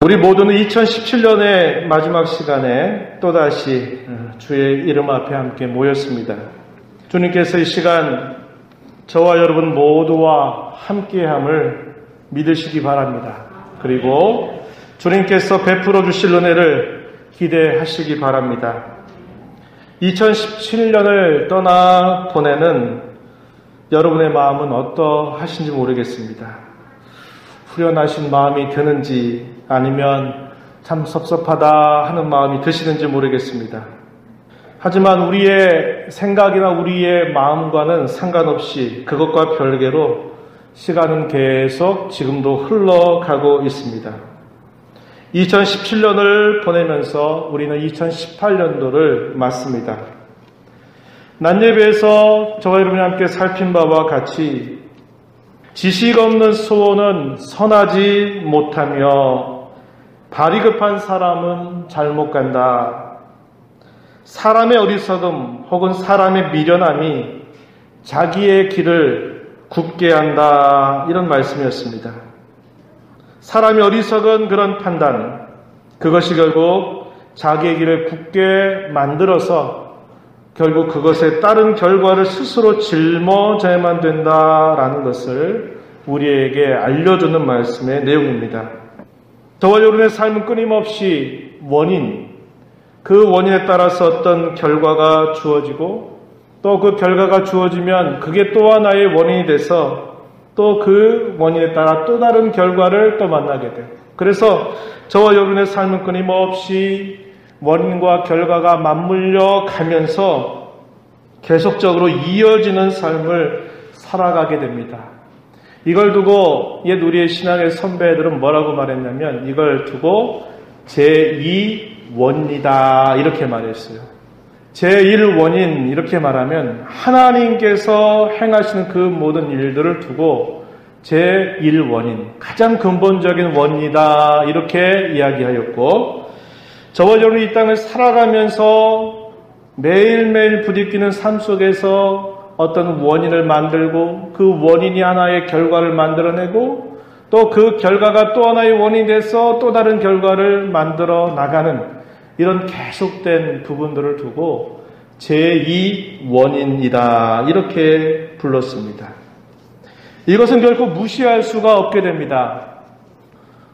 우리 모두는 2017년의 마지막 시간에 또다시 주의 이름 앞에 함께 모였습니다. 주님께서 이 시간 저와 여러분 모두와 함께함을 믿으시기 바랍니다. 그리고 주님께서 베풀어 주실 은혜를 기대하시기 바랍니다. 2017년을 떠나 보내는 여러분의 마음은 어떠하신지 모르겠습니다. 후련하신 마음이 드는지 아니면 참 섭섭하다 하는 마음이 드시는지 모르겠습니다. 하지만 우리의 생각이나 우리의 마음과는 상관없이 그것과 별개로 시간은 계속 지금도 흘러가고 있습니다. 2017년을 보내면서 우리는 2018년도를 맞습니다. 낮예배에서 저와 여러분이 함께 살핀 바와 같이 지식 없는 소원은 선하지 못하며 발이 급한 사람은 잘못 간다. 사람의 어리석음 혹은 사람의 미련함이 자기의 길을 굽게 한다. 이런 말씀이었습니다. 사람이 어리석은 그런 판단, 그것이 결국 자기의 길을 굽게 만들어서 결국 그것에 따른 결과를 스스로 짊어져야만 된다라는 것을 우리에게 알려주는 말씀의 내용입니다. 저와 여러분의 삶은 끊임없이 그 원인에 따라서 어떤 결과가 주어지고 또 그 결과가 주어지면 그게 또 하나의 원인이 돼서 또 그 원인에 따라 또 다른 결과를 또 만나게 돼요. 그래서 저와 여러분의 삶은 끊임없이 원인과 결과가 맞물려 가면서 계속적으로 이어지는 삶을 살아가게 됩니다. 이걸 두고 옛 우리의 신앙의 선배들은 뭐라고 말했냐면 이걸 두고 제2원이다 이렇게 말했어요. 제1원인 이렇게 말하면 하나님께서 행하시는 그 모든 일들을 두고 제1원인 가장 근본적인 원이다 이렇게 이야기하였고 저와 여러분이 이 땅을 살아가면서 매일매일 부딪히는 삶 속에서 어떤 원인을 만들고 그 원인이 하나의 결과를 만들어내고 또 그 결과가 또 하나의 원인이 돼서 또 다른 결과를 만들어 나가는 이런 계속된 부분들을 두고 제2원인이다 이렇게 불렀습니다. 이것은 결코 무시할 수가 없게 됩니다.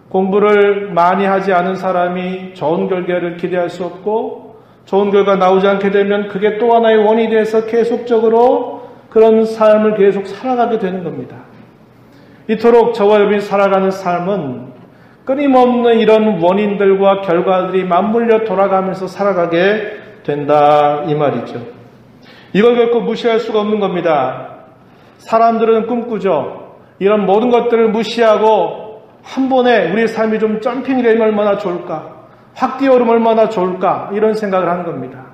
공부를 많이 하지 않은 사람이 좋은 결과를 기대할 수 없고 좋은 결과 나오지 않게 되면 그게 또 하나의 원인이 돼서 계속적으로 그런 삶을 계속 살아가게 되는 겁니다. 이토록 저와 여러분이 살아가는 삶은 끊임없는 이런 원인들과 결과들이 맞물려 돌아가면서 살아가게 된다 이 말이죠. 이걸 결코 무시할 수가 없는 겁니다. 사람들은 꿈꾸죠. 이런 모든 것들을 무시하고 한 번에 우리의 삶이 좀 점핑이 되면 얼마나 좋을까, 확 뛰어오르면 얼마나 좋을까 이런 생각을 하는 겁니다.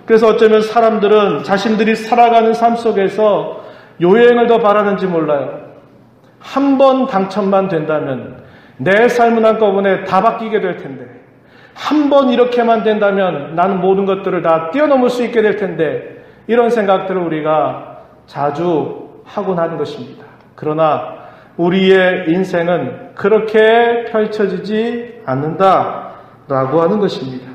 그래서 어쩌면 사람들은 자신들이 살아가는 삶 속에서 요행을 더 바라는지 몰라요. 한 번 당첨만 된다면 내 삶은 한꺼번에 다 바뀌게 될 텐데 한 번 이렇게만 된다면 나는 모든 것들을 다 뛰어넘을 수 있게 될 텐데 이런 생각들을 우리가 자주 하곤 하는 것입니다. 그러나 우리의 인생은 그렇게 펼쳐지지 않는다라고 하는 것입니다.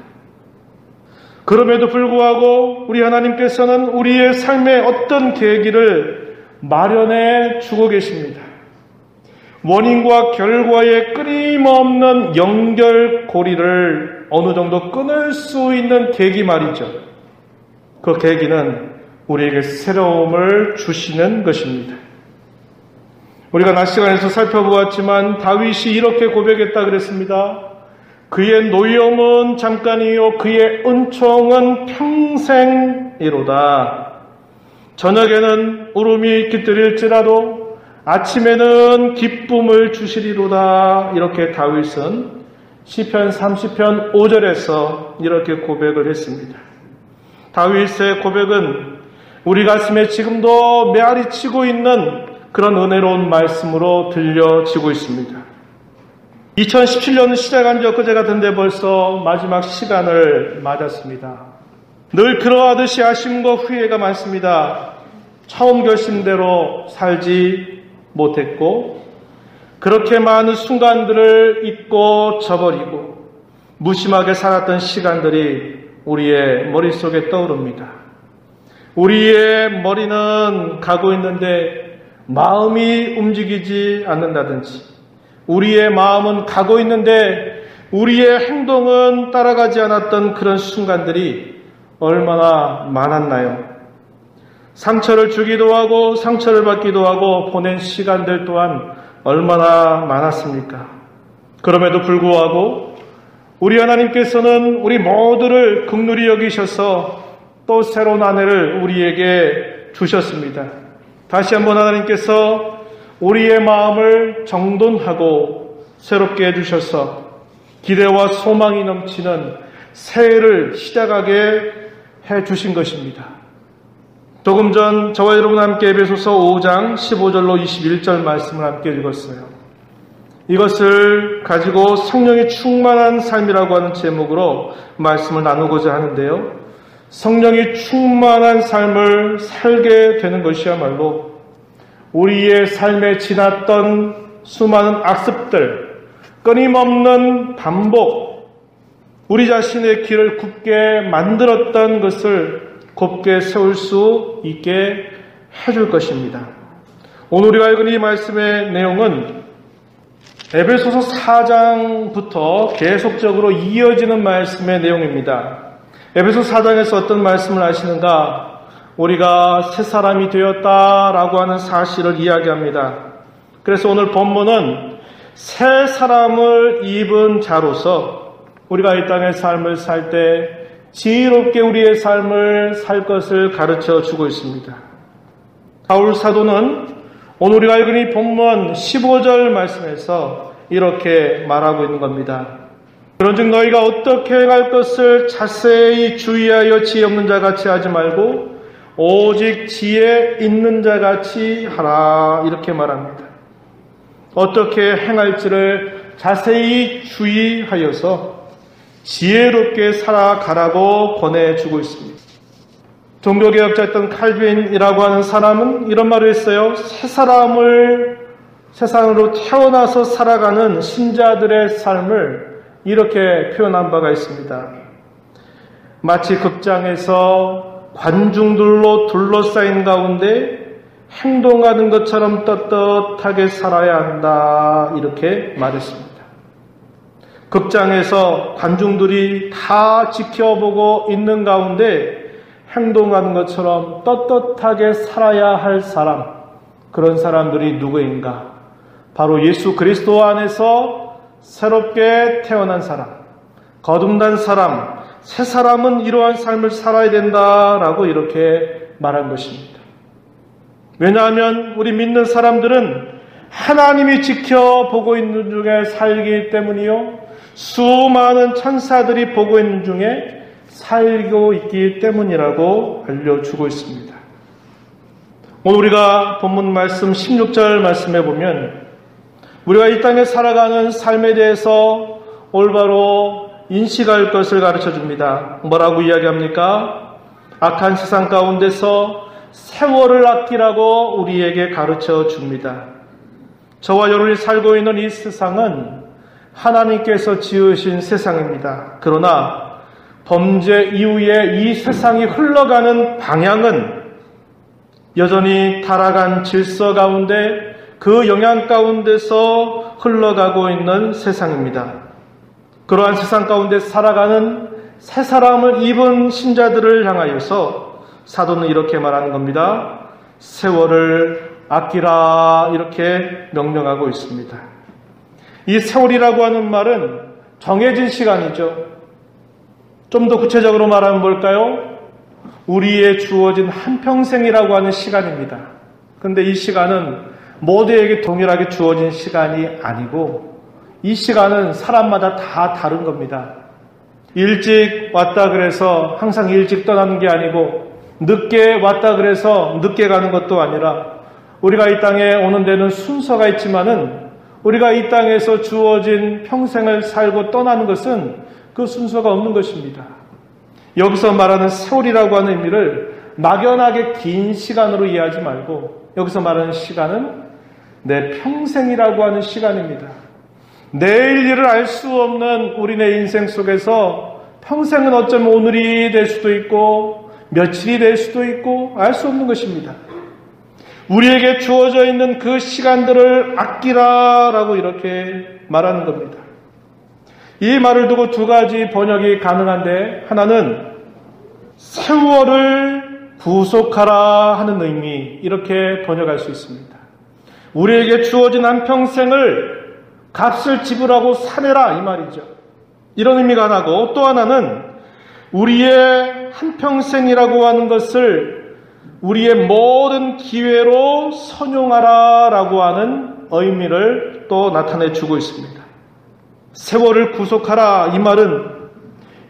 그럼에도 불구하고 우리 하나님께서는 우리의 삶의 어떤 계기를 마련해 주고 계십니다. 원인과 결과의 끊임없는 연결고리를 어느 정도 끊을 수 있는 계기 말이죠. 그 계기는 우리에게 새로움을 주시는 것입니다. 우리가 낮 시간에서 살펴보았지만 다윗이 이렇게 고백했다 그랬습니다. 그의 노염은 잠깐이요 그의 은총은 평생이로다. 저녁에는 울음이 깃들일지라도 아침에는 기쁨을 주시리로다. 이렇게 다윗은 시편 30편 5절에서 이렇게 고백을 했습니다. 다윗의 고백은 우리 가슴에 지금도 메아리 치고 있는 그런 은혜로운 말씀으로 들려지고 있습니다. 2017년 시작한 지 엊그제 같은데 벌써 마지막 시간을 맞았습니다. 늘 그러하듯이 아쉬움과 후회가 많습니다. 처음 결심대로 살지 못했고 그렇게 많은 순간들을 잊고 저버리고 무심하게 살았던 시간들이 우리의 머릿속에 떠오릅니다. 우리의 머리는 가고 있는데 마음이 움직이지 않는다든지, 우리의 마음은 가고 있는데 우리의 행동은 따라가지 않았던 그런 순간들이 얼마나 많았나요? 상처를 주기도 하고 상처를 받기도 하고 보낸 시간들 또한 얼마나 많았습니까? 그럼에도 불구하고 우리 하나님께서는 우리 모두를 긍휼히 여기셔서 또 새로운 한 해를 우리에게 주셨습니다. 다시 한번 하나님께서 우리의 마음을 정돈하고 새롭게 해주셔서 기대와 소망이 넘치는 새해를 시작하게 해주신 것입니다. 조금 전 저와 여러분 함께 에베소서 5장 15절로 21절 말씀을 함께 읽었어요. 이것을 가지고 성령이 충만한 삶이라고 하는 제목으로 말씀을 나누고자 하는데요. 성령이 충만한 삶을 살게 되는 것이야말로 우리의 삶에 지났던 수많은 악습들, 끊임없는 반복, 우리 자신의 길을 굽게 만들었던 것을 곱게 세울 수 있게 해줄 것입니다. 오늘 우리가 읽은 이 말씀의 내용은 에베소서 4장부터 계속적으로 이어지는 말씀의 내용입니다. 에베소 4장에서 어떤 말씀을 하시는가? 우리가 새 사람이 되었다라고 하는 사실을 이야기합니다. 그래서 오늘 본문은 새 사람을 입은 자로서 우리가 이 땅의 삶을 살 때 지혜롭게 우리의 삶을 살 것을 가르쳐 주고 있습니다. 바울 사도는 오늘 우리가 읽은 이 본문 15절 말씀에서 이렇게 말하고 있는 겁니다. 그런즉 너희가 어떻게 행할 것을 자세히 주의하여 지혜 없는 자같이 하지 말고 오직 지혜 있는 자같이 하라, 이렇게 말합니다. 어떻게 행할지를 자세히 주의하여서 지혜롭게 살아가라고 권해주고 있습니다. 종교개혁자였던 칼빈이라고 하는 사람은 이런 말을 했어요. 새 사람으로 태어나서 살아가는 신자들의 삶을 이렇게 표현한 바가 있습니다. 마치 극장에서 관중들로 둘러싸인 가운데 행동하는 것처럼 떳떳하게 살아야 한다, 이렇게 말했습니다. 극장에서 관중들이 다 지켜보고 있는 가운데 행동하는 것처럼 떳떳하게 살아야 할 사람, 그런 사람들이 누구인가? 바로 예수 그리스도 안에서 새롭게 태어난 사람, 거듭난 사람, 새 사람은 이러한 삶을 살아야 된다라고 이렇게 말한 것입니다. 왜냐하면 우리 믿는 사람들은 하나님이 지켜보고 있는 중에 살기 때문이요, 수많은 천사들이 보고 있는 중에 살고 있기 때문이라고 알려주고 있습니다. 오늘 우리가 본문 말씀 16절 말씀에 보면 우리가 이 땅에 살아가는 삶에 대해서 올바로 인식할 것을 가르쳐 줍니다. 뭐라고 이야기합니까? 악한 세상 가운데서 세월을 아끼라고 우리에게 가르쳐 줍니다. 저와 여러분이 살고 있는 이 세상은 하나님께서 지으신 세상입니다. 그러나 범죄 이후에 이 세상이 흘러가는 방향은 여전히 타락한 질서 가운데 그 영향 가운데서 흘러가고 있는 세상입니다. 그러한 세상 가운데 살아가는 새 사람을 입은 신자들을 향하여서 사도는 이렇게 말하는 겁니다. 세월을 아끼라, 이렇게 명령하고 있습니다. 이 세월이라고 하는 말은 정해진 시간이죠. 좀 더 구체적으로 말하면 뭘까요? 우리의 주어진 한평생이라고 하는 시간입니다. 그런데 이 시간은 모두에게 동일하게 주어진 시간이 아니고 이 시간은 사람마다 다 다른 겁니다. 일찍 왔다 그래서 항상 일찍 떠나는 게 아니고 늦게 왔다 그래서 늦게 가는 것도 아니라 우리가 이 땅에 오는 데는 순서가 있지만은 우리가 이 땅에서 주어진 평생을 살고 떠나는 것은 그 순서가 없는 것입니다. 여기서 말하는 세월이라고 하는 의미를 막연하게 긴 시간으로 이해하지 말고 여기서 말하는 시간은 내 평생이라고 하는 시간입니다. 내일 일을 알 수 없는 우리네 인생 속에서 평생은 어쩌면 오늘이 될 수도 있고 며칠이 될 수도 있고 알 수 없는 것입니다. 우리에게 주어져 있는 그 시간들을 아끼라라고 이렇게 말하는 겁니다. 이 말을 두고 두 가지 번역이 가능한데, 하나는 세월을 구속하라 하는 의미, 이렇게 번역할 수 있습니다. 우리에게 주어진 한 평생을 값을 지불하고 사내라, 이 말이죠. 이런 의미가 하나고, 또 하나는 우리의 한평생이라고 하는 것을 우리의 모든 기회로 선용하라라고 하는 의미를 또 나타내주고 있습니다. 세월을 구속하라, 이 말은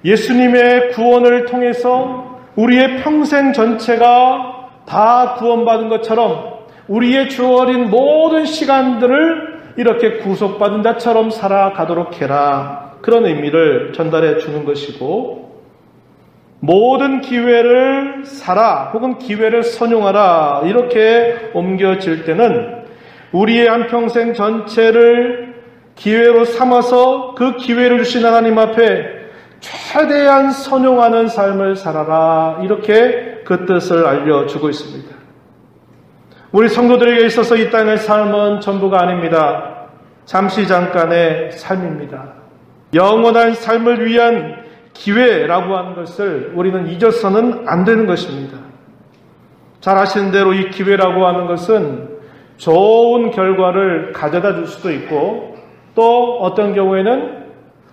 예수님의 구원을 통해서 우리의 평생 전체가 다 구원받은 것처럼 우리의 주어진 모든 시간들을 이렇게 구속받은 자처럼 살아가도록 해라, 그런 의미를 전달해 주는 것이고, 모든 기회를 사라 혹은 기회를 선용하라 이렇게 옮겨질 때는 우리의 한평생 전체를 기회로 삼아서 그 기회를 주신 하나님 앞에 최대한 선용하는 삶을 살아라, 이렇게 그 뜻을 알려주고 있습니다. 우리 성도들에게 있어서 이 땅의 삶은 전부가 아닙니다. 잠시 잠깐의 삶입니다. 영원한 삶을 위한 기회라고 하는 것을 우리는 잊어서는 안 되는 것입니다. 잘 아시는 대로 이 기회라고 하는 것은 좋은 결과를 가져다 줄 수도 있고, 또 어떤 경우에는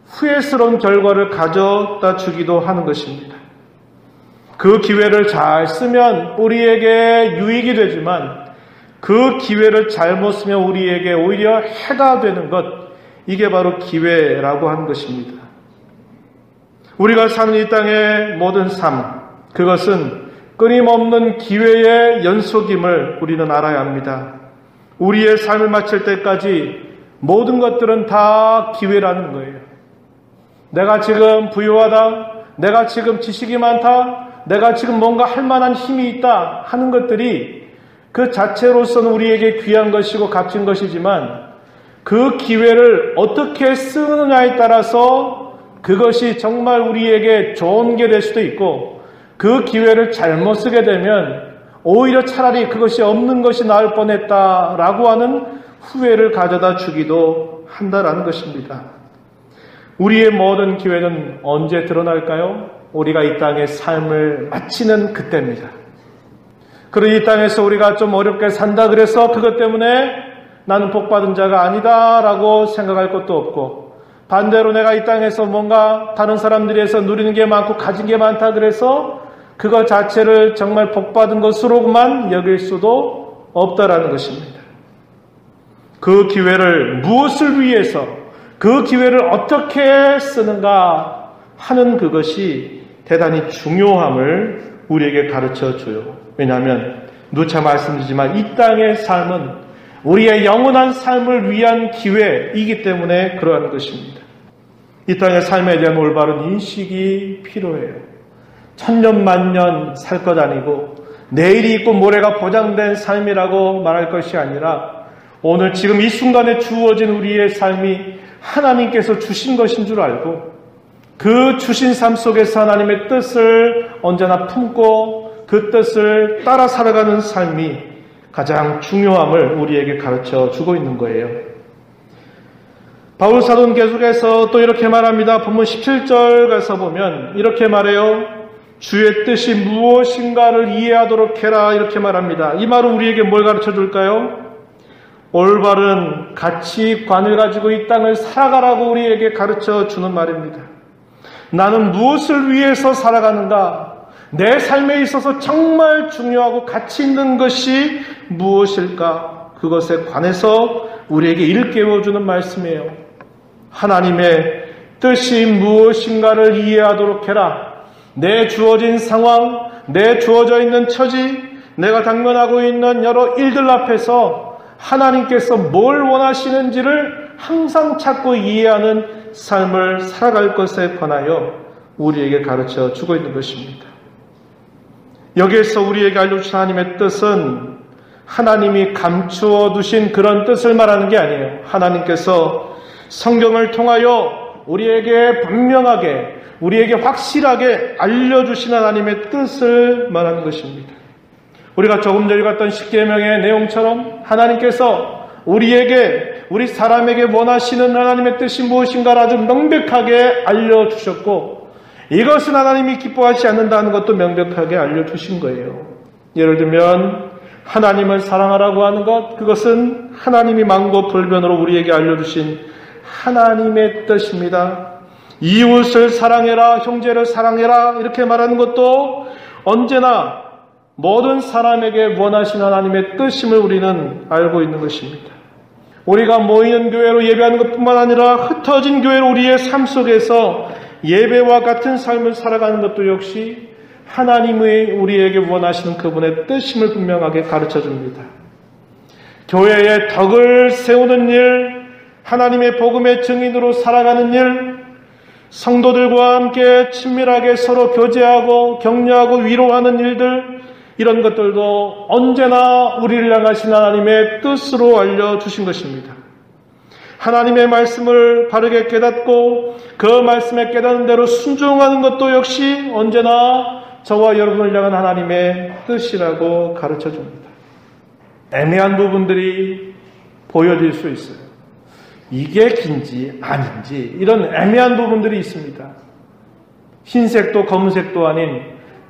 후회스러운 결과를 가져다 주기도 하는 것입니다. 그 기회를 잘 쓰면 우리에게 유익이 되지만 그 기회를 잘못 쓰면 우리에게 오히려 해가 되는 것, 이게 바로 기회라고 하는 것입니다. 우리가 사는 이 땅의 모든 삶, 그것은 끊임없는 기회의 연속임을 우리는 알아야 합니다. 우리의 삶을 마칠 때까지 모든 것들은 다 기회라는 거예요. 내가 지금 부유하다, 내가 지금 지식이 많다, 내가 지금 뭔가 할 만한 힘이 있다 하는 것들이 그 자체로서는 우리에게 귀한 것이고 값진 것이지만, 그 기회를 어떻게 쓰느냐에 따라서 그것이 정말 우리에게 좋은 게 될 수도 있고, 그 기회를 잘못 쓰게 되면 오히려 차라리 그것이 없는 것이 나을 뻔했다라고 하는 후회를 가져다 주기도 한다라는 것입니다. 우리의 모든 기회는 언제 드러날까요? 우리가 이 땅의 삶을 마치는 그때입니다. 그리고 이 땅에서 우리가 좀 어렵게 산다 그래서 그것 때문에 나는 복받은 자가 아니다라고 생각할 것도 없고, 반대로 내가 이 땅에서 뭔가 다른 사람들에서 누리는 게 많고 가진 게 많다 그래서 그것 자체를 정말 복받은 것으로만 여길 수도 없다라는 것입니다. 그 기회를 무엇을 위해서, 그 기회를 어떻게 쓰는가 하는 그것이 대단히 중요함을 우리에게 가르쳐줘요. 왜냐하면 누차 말씀드리지만 이 땅의 삶은 우리의 영원한 삶을 위한 기회이기 때문에 그러한 것입니다. 이 땅의 삶에 대한 올바른 인식이 필요해요. 천년 만년 살 것 아니고 내일이 있고 모레가 보장된 삶이라고 말할 것이 아니라, 오늘 지금 이 순간에 주어진 우리의 삶이 하나님께서 주신 것인 줄 알고 그 주신 삶 속에서 하나님의 뜻을 언제나 품고 그 뜻을 따라 살아가는 삶이 가장 중요함을 우리에게 가르쳐 주고 있는 거예요. 바울 사도는 계속해서 또 이렇게 말합니다. 본문 17절 가서 보면 이렇게 말해요. 주의 뜻이 무엇인가를 이해하도록 해라, 이렇게 말합니다. 이 말은 우리에게 뭘 가르쳐 줄까요? 올바른 가치관을 가지고 이 땅을 살아가라고 우리에게 가르쳐 주는 말입니다. 나는 무엇을 위해서 살아가는가? 내 삶에 있어서 정말 중요하고 가치 있는 것이 무엇일까? 그것에 관해서 우리에게 일깨워주는 말씀이에요. 하나님의 뜻이 무엇인가를 이해하도록 해라. 내 주어진 상황, 내 주어져 있는 처지, 내가 당면하고 있는 여러 일들 앞에서 하나님께서 뭘 원하시는지를 항상 찾고 이해하는 삶을 살아갈 것에 관하여 우리에게 가르쳐 주고 있는 것입니다. 여기에서 우리에게 알려주신 하나님의 뜻은 하나님이 감추어 두신 그런 뜻을 말하는 게 아니에요. 하나님께서 성경을 통하여 우리에게 분명하게, 우리에게 확실하게 알려주신 하나님의 뜻을 말하는 것입니다. 우리가 조금 전에 읽었던 십계명의 내용처럼 하나님께서 우리에게, 우리 사람에게 원하시는 하나님의 뜻이 무엇인가를 아주 명백하게 알려주셨고, 이것은 하나님이 기뻐하지 않는다는 것도 명백하게 알려주신 거예요. 예를 들면 하나님을 사랑하라고 하는 것, 그것은 하나님이 만고불변으로 우리에게 알려주신 하나님의 뜻입니다. 이웃을 사랑해라, 형제를 사랑해라 이렇게 말하는 것도 언제나 모든 사람에게 원하신 하나님의 뜻임을 우리는 알고 있는 것입니다. 우리가 모이는 교회로 예배하는 것뿐만 아니라 흩어진 교회로 우리의 삶 속에서 예배와 같은 삶을 살아가는 것도 역시 하나님의 우리에게 원하시는 그분의 뜻임을 분명하게 가르쳐줍니다. 교회의 덕을 세우는 일, 하나님의 복음의 증인으로 살아가는 일, 성도들과 함께 친밀하게 서로 교제하고 격려하고 위로하는 일들, 이런 것들도 언제나 우리를 향하신 하나님의 뜻으로 알려주신 것입니다. 하나님의 말씀을 바르게 깨닫고 그 말씀에 깨닫는 대로 순종하는 것도 역시 언제나 저와 여러분을 향한 하나님의 뜻이라고 가르쳐줍니다. 애매한 부분들이 보여질 수 있어요. 이게 긴지 아닌지 이런 애매한 부분들이 있습니다. 흰색도 검은색도 아닌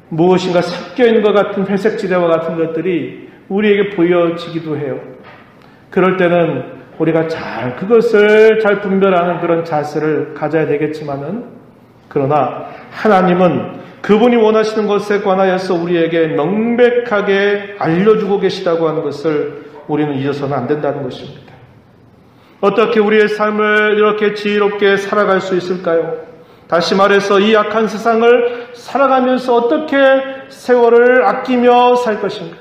무엇인가 섞여있는 것 같은 회색지대와 같은 것들이 우리에게 보여지기도 해요. 그럴 때는 우리가 그것을 잘 분별하는 그런 자세를 가져야 되겠지만은, 그러나 하나님은 그분이 원하시는 것에 관하여서 우리에게 명백하게 알려주고 계시다고 하는 것을 우리는 잊어서는 안 된다는 것입니다. 어떻게 우리의 삶을 이렇게 지혜롭게 살아갈 수 있을까요? 다시 말해서 이 악한 세상을 살아가면서 어떻게 세월을 아끼며 살 것인가?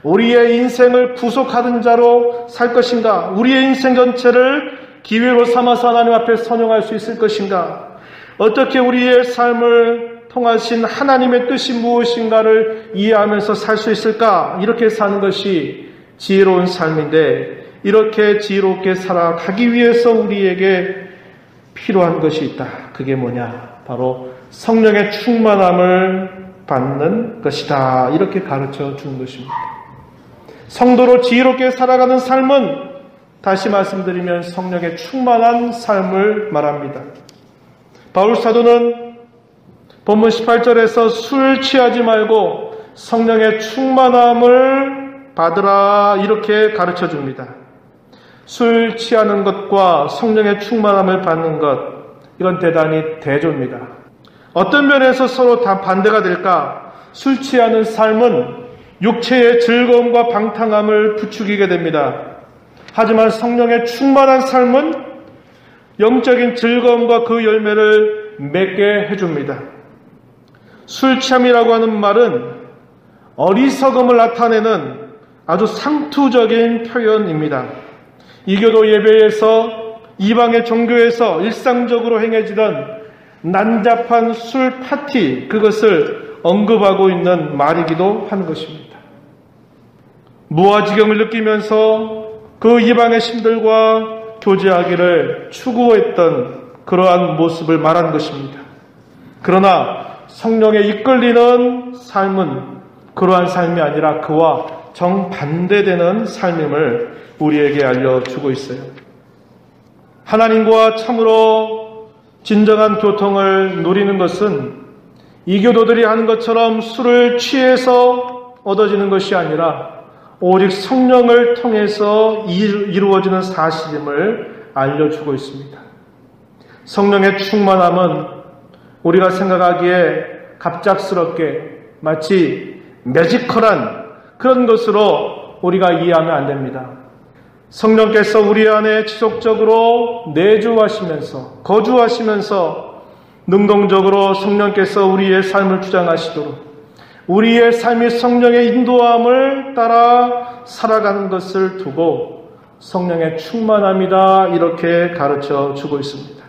우리의 인생을 구속하는 자로 살 것인가? 우리의 인생 전체를 기회로 삼아서 하나님 앞에 선용할 수 있을 것인가? 어떻게 우리의 삶을 통하신 하나님의 뜻이 무엇인가를 이해하면서 살 수 있을까? 이렇게 사는 것이 지혜로운 삶인데, 이렇게 지혜롭게 살아가기 위해서 우리에게 필요한 것이 있다. 그게 뭐냐? 바로 성령의 충만함을 받는 것이다. 이렇게 가르쳐 주는 것입니다. 성도로 지혜롭게 살아가는 삶은 다시 말씀드리면 성령의 충만한 삶을 말합니다. 바울 사도는 본문 18절에서 술 취하지 말고 성령의 충만함을 받으라 이렇게 가르쳐 줍니다. 술 취하는 것과 성령의 충만함을 받는 것, 이건 대단히 대조입니다. 어떤 면에서 서로 다 반대가 될까? 술 취하는 삶은 육체의 즐거움과 방탕함을 부추기게 됩니다. 하지만 성령의 충만한 삶은 영적인 즐거움과 그 열매를 맺게 해줍니다. 술 취함이라고 하는 말은 어리석음을 나타내는 아주 상투적인 표현입니다. 이교도 예배에서 이방의 종교에서 일상적으로 행해지던 난잡한 술 파티, 그것을 언급하고 있는 말이기도 하는 것입니다. 무아지경을 느끼면서 그 이방의 신들과 교제하기를 추구했던 그러한 모습을 말한 것입니다. 그러나 성령에 이끌리는 삶은 그러한 삶이 아니라 그와 정반대되는 삶임을 우리에게 알려주고 있어요. 하나님과 참으로 진정한 교통을 누리는 것은 이교도들이 하는 것처럼 술을 취해서 얻어지는 것이 아니라 오직 성령을 통해서 이루어지는 사실임을 알려주고 있습니다. 성령의 충만함은 우리가 생각하기에 갑작스럽게 마치 매지컬한 그런 것으로 우리가 이해하면 안 됩니다. 성령께서 우리 안에 지속적으로 내주하시면서 거주하시면서 능동적으로 성령께서 우리의 삶을 주장하시도록 우리의 삶이 성령의 인도함을 따라 살아가는 것을 두고 성령의 충만함이다 이렇게 가르쳐 주고 있습니다.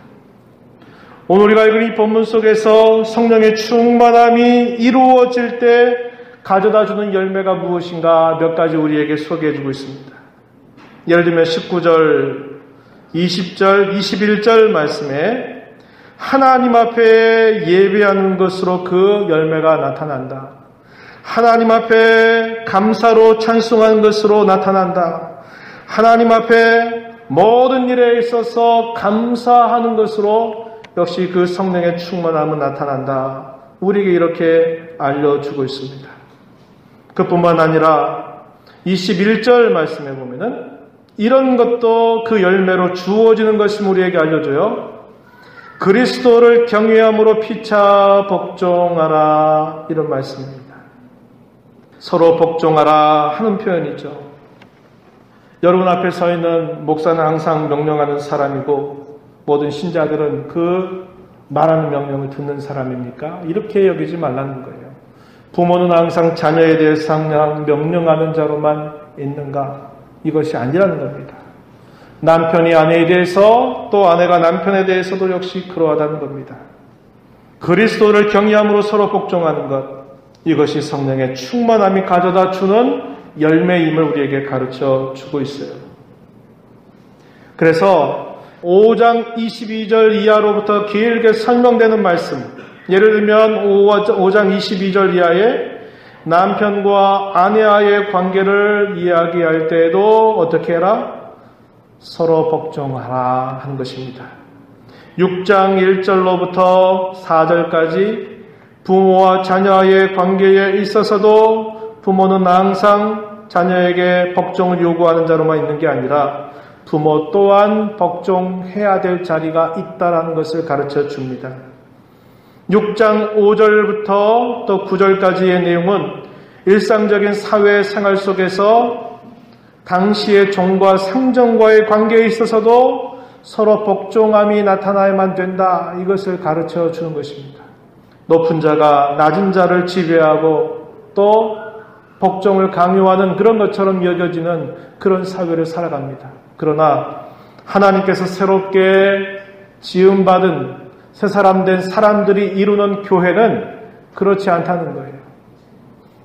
오늘 우리가 읽은 이 본문 속에서 성령의 충만함이 이루어질 때 가져다주는 열매가 무엇인가 몇 가지 우리에게 소개해주고 있습니다. 예를 들면 19절, 20절, 21절 말씀에 하나님 앞에 예배하는 것으로 그 열매가 나타난다. 하나님 앞에 감사로 찬송하는 것으로 나타난다. 하나님 앞에 모든 일에 있어서 감사하는 것으로 역시 그 성령의 충만함은 나타난다. 우리에게 이렇게 알려주고 있습니다. 그뿐만 아니라 21절 말씀에 보면은 이런 것도 그 열매로 주어지는 것을 우리에게 알려줘요. 그리스도를 경외함으로 피차 복종하라, 이런 말씀입니다. 서로 복종하라 하는 표현이죠. 여러분 앞에 서 있는 목사는 항상 명령하는 사람이고 모든 신자들은 그 말하는 명령을 듣는 사람입니까? 이렇게 여기지 말라는 거예요. 부모는 항상 자녀에 대해서 항상 명령하는 자로만 있는가? 이것이 아니라는 겁니다. 남편이 아내에 대해서 또 아내가 남편에 대해서도 역시 그러하다는 겁니다. 그리스도를 경외함으로 서로 복종하는 것, 이것이 성령의 충만함이 가져다 주는 열매임을 우리에게 가르쳐 주고 있어요. 그래서 5장 22절 이하로부터 길게 설명되는 말씀, 예를 들면 5장 22절 이하에 남편과 아내와의 관계를 이야기할 때에도 어떻게 해라? 서로 복종하라 하는 것입니다. 6장 1절로부터 4절까지 부모와 자녀와의 관계에 있어서도 부모는 항상 자녀에게 복종을 요구하는 자로만 있는 게 아니라 부모 또한 복종해야 될 자리가 있다라는 것을 가르쳐 줍니다. 6장 5절부터 또 9절까지의 내용은 일상적인 사회생활 속에서 당시의 종과 상정과의 관계에 있어서도 서로 복종함이 나타나야만 된다, 이것을 가르쳐 주는 것입니다. 높은 자가 낮은 자를 지배하고 또 복종을 강요하는 그런 것처럼 여겨지는 그런 사회를 살아갑니다. 그러나 하나님께서 새롭게 지음받은 새 사람 된 사람들이 이루는 교회는 그렇지 않다는 거예요.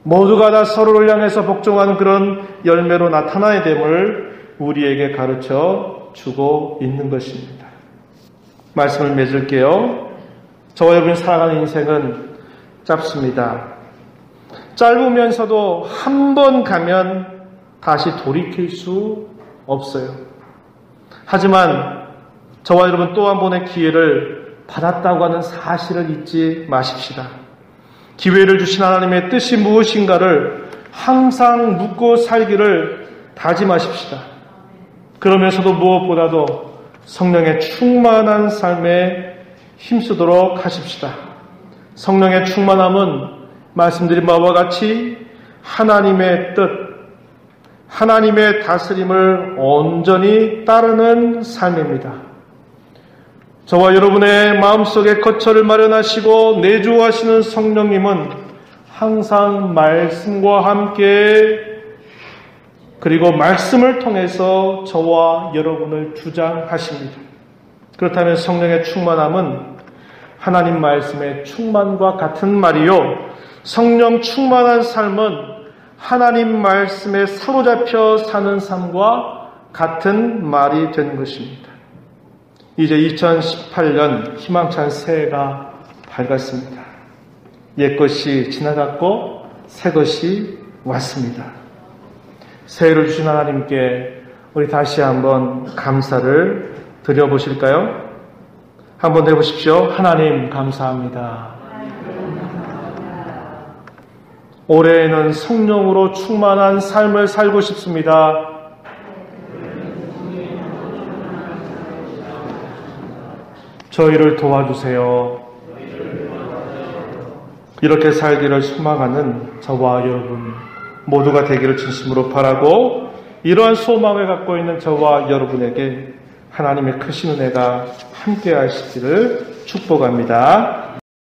모두가 다 서로를 향해서 복종하는 그런 열매로 나타나야 됨을 우리에게 가르쳐 주고 있는 것입니다. 말씀을 맺을게요. 저와 여러분이 살아가는 인생은 짧습니다. 짧으면서도 한 번 가면 다시 돌이킬 수 없어요. 하지만 저와 여러분 또 한 번의 기회를 받았다고 하는 사실을 잊지 마십시다. 기회를 주신 하나님의 뜻이 무엇인가를 항상 묻고 살기를 다짐하십시다. 그러면서도 무엇보다도 성령의 충만한 삶에 힘쓰도록 하십시다. 성령의 충만함은 말씀드린 바와 같이 하나님의 뜻, 하나님의 다스림을 온전히 따르는 삶입니다. 저와 여러분의 마음속에 거처를 마련하시고 내주하시는 성령님은 항상 말씀과 함께 그리고 말씀을 통해서 저와 여러분을 주장하십니다. 그렇다면 성령의 충만함은 하나님 말씀의 충만과 같은 말이요, 성령 충만한 삶은 하나님 말씀에 사로잡혀 사는 삶과 같은 말이 되는 것입니다. 이제 2018년 희망찬 새해가 밝았습니다. 옛것이 지나갔고 새것이 왔습니다. 새해를 주신 하나님께 우리 다시 한번 감사를 드려보실까요? 한번 해보십시오. 하나님 감사합니다. 올해에는 성령으로 충만한 삶을 살고 싶습니다. 저희를 도와주세요. 이렇게 살기를 소망하는 저와 여러분 모두가 되기를 진심으로 바라고, 이러한 소망을 갖고 있는 저와 여러분에게 하나님의 크신 은혜가 함께 하시기를 축복합니다.